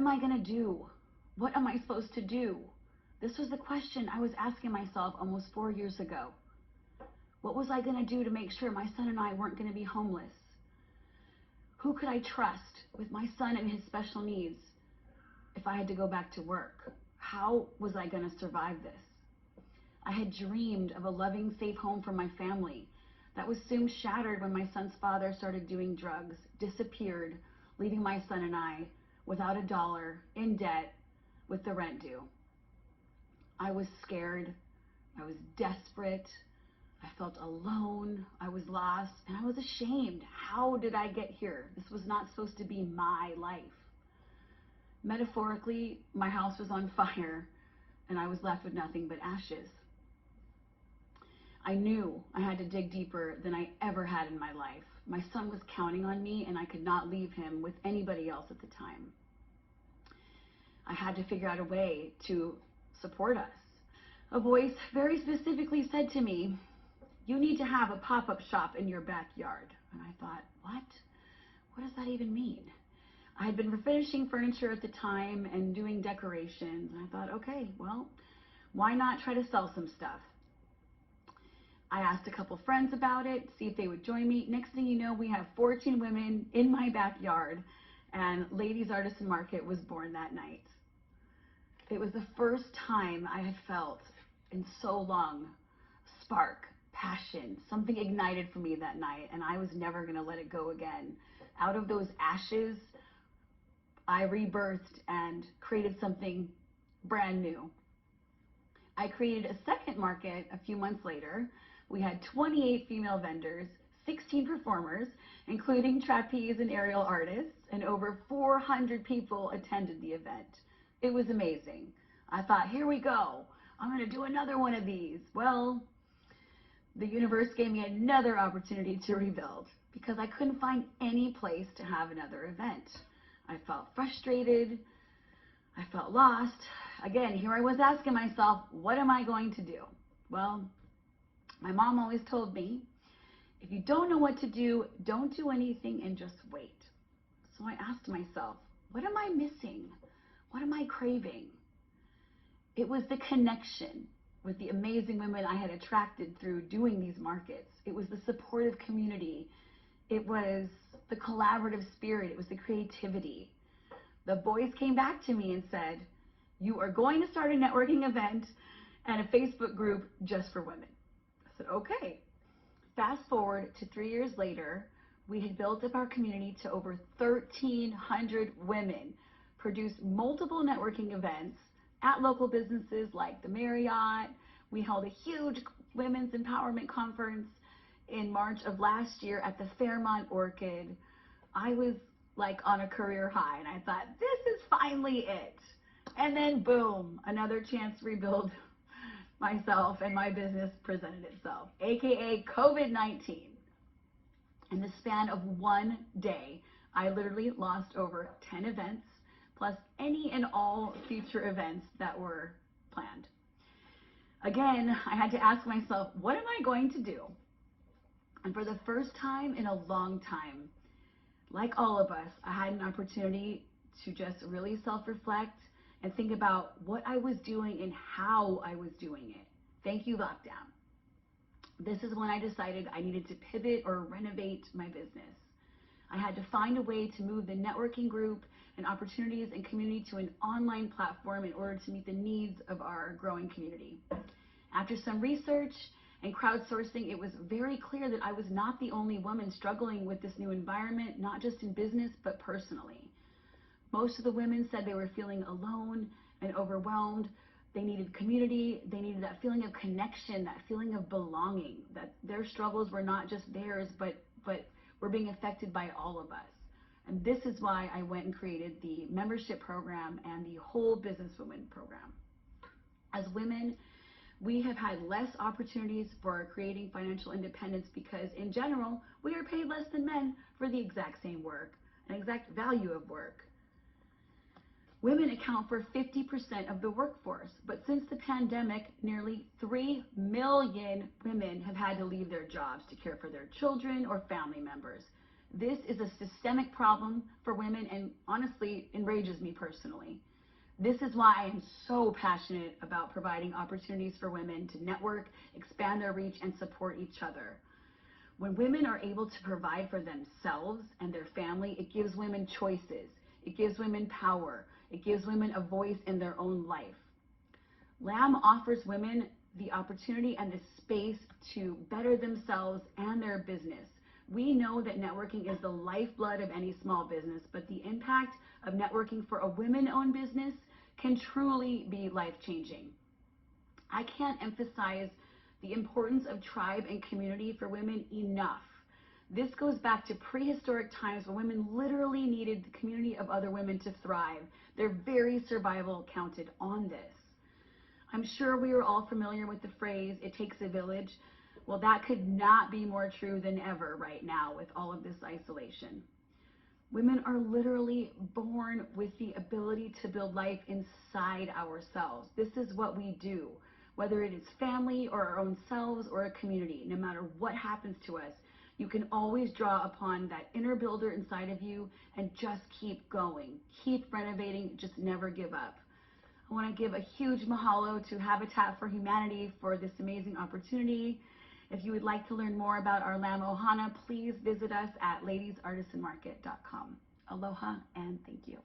am I going to do? What am I supposed to do? This was the question I was asking myself almost 4 years ago. What was I going to do to make sure my son and I weren't going to be homeless? Who could I trust with my son and his special needs if I had to go back to work? How was I going to survive this? I had dreamed of a loving, safe home for my family that was soon shattered when my son's father started doing drugs, disappeared, leaving my son and I without a dollar, in debt, with the rent due. I was scared. I was desperate. I felt alone. I was lost, and I was ashamed. How did I get here? This was not supposed to be my life. Metaphorically, my house was on fire, and I was left with nothing but ashes. I knew I had to dig deeper than I ever had in my life. My son was counting on me, and I could not leave him with anybody else at the time. I had to figure out a way to support us. A voice very specifically said to me, "You need to have a pop-up shop in your backyard." And I thought, what? What does that even mean? I had been refinishing furniture at the time and doing decorations, and I thought, okay, well, why not try to sell some stuff? I asked a couple friends about it, see if they would join me. Next thing you know, we have 14 women in my backyard, and Ladies Artisan Market was born that night. It was the first time I had felt in so long spark, passion, something ignited for me that night, and I was never going to let it go again. Out of those ashes, I rebirthed and created something brand new. I created a second market a few months later. We had 28 female vendors, 16 performers, including trapeze and aerial artists, and over 400 people attended the event. It was amazing. I thought, here we go. I'm going to do another one of these. Well, the universe gave me another opportunity to rebuild because I couldn't find any place to have another event. I felt frustrated. I felt lost. Again, here I was asking myself, what am I going to do? Well, my mom always told me, if you don't know what to do, don't do anything and just wait. So I asked myself, what am I missing? What am I craving? It was the connection with the amazing women I had attracted through doing these markets. It was the supportive community. It was the collaborative spirit. It was the creativity. The boys came back to me and said, you are going to start a networking event and a Facebook group just for women. I said, okay. Fast forward to 3 years later, we had built up our community to over 1,300 women, produced multiple networking events at local businesses like the Marriott. We held a huge women's empowerment conference in March of last year at the Fairmont Orchid. I was like on a career high, and I thought, this is finally it. And then boom, another chance to rebuild myself and my business presented itself, aka COVID-19. In the span of one day, I literally lost over 10 events, plus any and all future events that were planned. Again, I had to ask myself, what am I going to do? And for the first time in a long time, like all of us, I had an opportunity to just really self-reflect and think about what I was doing and how I was doing it. Thank you, lockdown. This is when I decided I needed to pivot or renovate my business. I had to find a way to move the networking group and opportunities and community to an online platform in order to meet the needs of our growing community. After some research and crowdsourcing, it was very clear that I was not the only woman struggling with this new environment, not just in business, but personally. Most of the women said they were feeling alone and overwhelmed. They needed community. They needed that feeling of connection, that feeling of belonging, that their struggles were not just theirs, but were being affected by all of us. And this is why I went and created the membership program and the whole Businesswoman program. As women, we have had less opportunities for creating financial independence because, in general, we are paid less than men for the exact same work and exact value of work. Women account for 50% of the workforce, but since the pandemic, nearly 3 million women have had to leave their jobs to care for their children or family members. This is a systemic problem for women and honestly enrages me personally. This is why I am so passionate about providing opportunities for women to network, expand their reach, and support each other. When women are able to provide for themselves and their family, it gives women choices. It gives women power. It gives women a voice in their own life. LAM offers women the opportunity and the space to better themselves and their business. We know that networking is the lifeblood of any small business, but the impact of networking for a women-owned business can truly be life-changing. I can't emphasize the importance of tribe and community for women enough. This goes back to prehistoric times when women literally needed the community of other women to thrive. Their very survival counted on this. I'm sure we are all familiar with the phrase, "it takes a village." Well, that could not be more true than ever right now with all of this isolation. Women are literally born with the ability to build life inside ourselves. This is what we do, whether it is family or our own selves or a community. No matter what happens to us, you can always draw upon that inner builder inside of you and just keep going, keep renovating, just never give up. I want to give a huge mahalo to Habitat for Humanity for this amazing opportunity. If you would like to learn more about our Lamb Ohana, please visit us at ladiesartisanmarket.com. Aloha and thank you.